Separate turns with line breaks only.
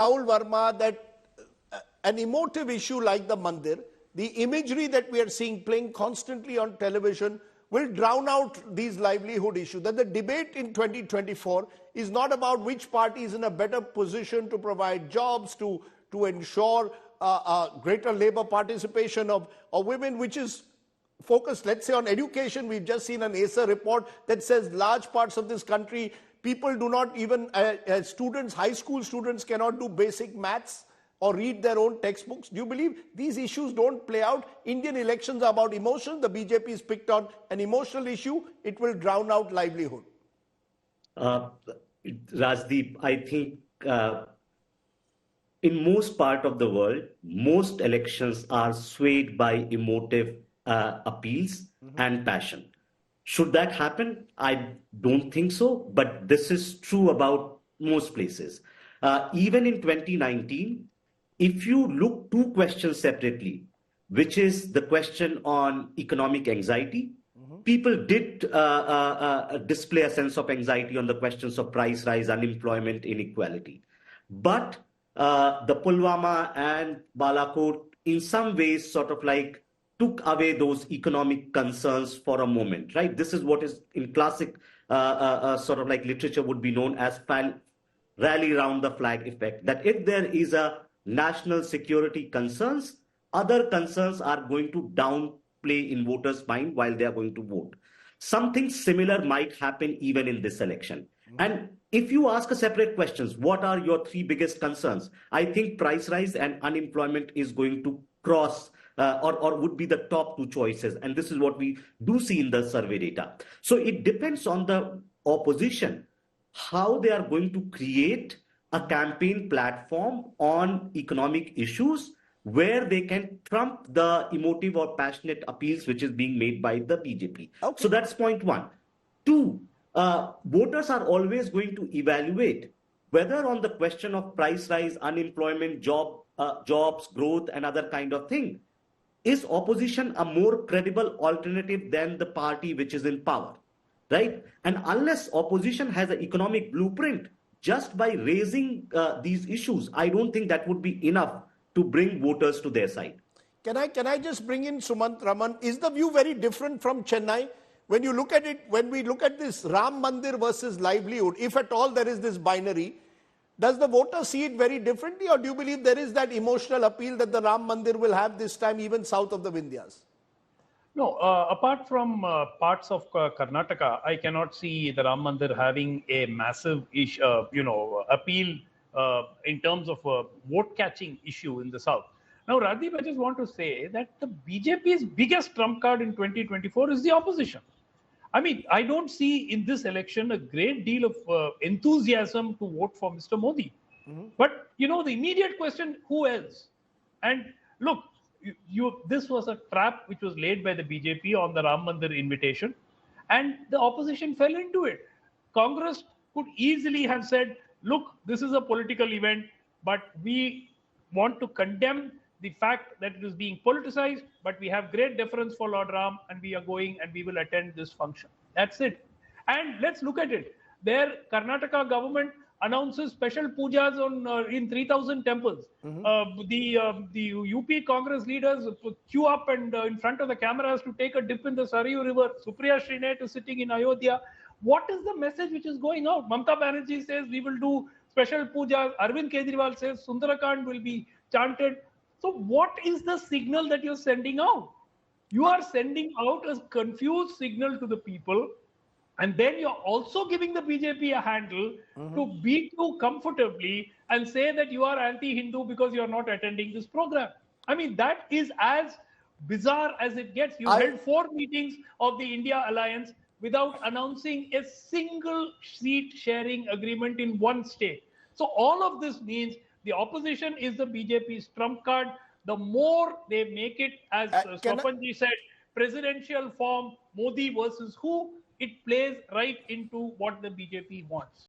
Rahul Verma, that an emotive issue like the Mandir, the imagery that we are seeing playing constantly on television, will drown out these livelihood issues. That the debate in 2024 is not about which party is in a better position to provide jobs, to ensure greater labor participation of women, which is focused, let's say, on education. We've just seen an ASER report that says large parts of this country, people do not even, students, high school students cannot do basic maths or read their own textbooks. Do you believe these issues don't play out? Indian elections are about emotion. The BJP is picked on an emotional issue. It will drown out livelihood.
Rajdeep, I think in most part of the world, most elections are swayed by emotive appeals and passion. Should that happen? I don't think so, but this is true about most places. Even in 2019, if you look two questions separately, which is the question on economic anxiety, people did display a sense of anxiety on the questions of price rise, unemployment, inequality. But the Pulwama and Balakot in some ways sort of like took away those economic concerns for a moment, right? This is what is in classic sort of like literature would be known as rally round the flag effect, that if there is a national security concerns, other concerns are going to downplay in voters' mind while they are going to vote. Something similar might happen even in this election. And if you ask a separate questions, what are your three biggest concerns? I think price rise and unemployment is going to cross or would be the top two choices. And this is what we do see in the survey data. So it depends on the opposition, how they are going to create a campaign platform on economic issues where they can trump the emotive or passionate appeals which is being made by the BJP. Okay. So that's point one. Two, voters are always going to evaluate whether on the question of price rise, unemployment, jobs, growth, and other kind of thing, is opposition a more credible alternative than the party which is in power, right? And unless opposition has an economic blueprint, just by raising these issues, I don't think that would be enough to bring voters to their side.
Can I just bring in Sumant Raman? Is the view very different from Chennai? When you look at it, when we look at this Ram Mandir versus livelihood, if at all there is this binary, does the voter see it very differently, or do you believe there is that emotional appeal that the Ram Mandir will have this time even south of the Vindhyas?
No, apart from parts of Karnataka, I cannot see the Ram Mandir having a massive appeal in terms of a vote-catching issue in the south. Now, Radhip, I just want to say that the BJP's biggest trump card in 2024 is the opposition. I mean, I don't see in this election a great deal of enthusiasm to vote for Mr. Modi. But, the immediate question, who else? And look, this was a trap which was laid by the BJP on the Ram Mandir invitation, and the opposition fell into it. Congress could easily have said, look, this is a political event, but we want to condemn the fact that it is being politicized, but we have great deference for Lord Ram, and we are going and we will attend this function. That's it. And let's look at it. Their Karnataka government announces special pujas in 3,000 temples. The UP Congress leaders queue up and in front of the cameras to take a dip in the Sarayu River. Supriya Srinath is sitting in Ayodhya. What is the message which is going out? Mamta Banerjee says we will do special pujas. Arvind Kejriwal says Sundarakand will be chanted. So what is the signal that you're sending out? You are sending out a confused signal to the people. And then you're also giving the BJP a handle to beat you comfortably and say that you are anti-Hindu because you're not attending this program. I mean, that is as bizarre as it gets. You held 4 meetings of the India Alliance without announcing a single seat sharing agreement in one state. So all of this means the opposition is the BJP's trump card. The more they make it, as Swapanji said, presidential form, Modi versus who, it plays right into what the BJP wants.